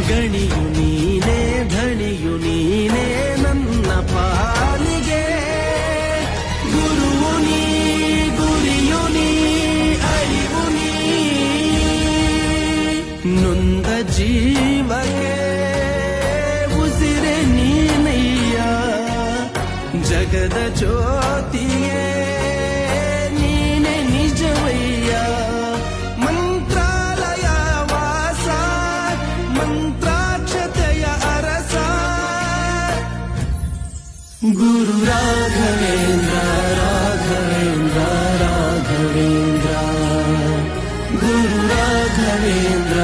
ಗಣಿಯು ನೀನೇ ಧಣಿಯು ನೀನೇ ನನ್ನ ಪಾಲಿಗೆ ಗುರುವು ನೀ ಗುರಿಯು ನೀ ಅರಿವು ನೀ ನೊಂದ ಜೀವಕ್ಕೆ ಉಸಿರೆ ನೀನಯ್ಯ ಜಗದ ಜ್ಯೋತಿಯೇ ನೀನೆ ನಿಜವಯ್ಯ ಮಂತ್ರಾಲಯ ವಾಸ ಮಂತ್ರಾಕ್ಷತೆಯ ಅರಸ ಗುರು ರಾಘವೇಂದ್ರ ರಾಘವೇಂದ್ರ ರಾಘವೇಂದ್ರ ಗುರು ರಾಘವೇಂದ್ರ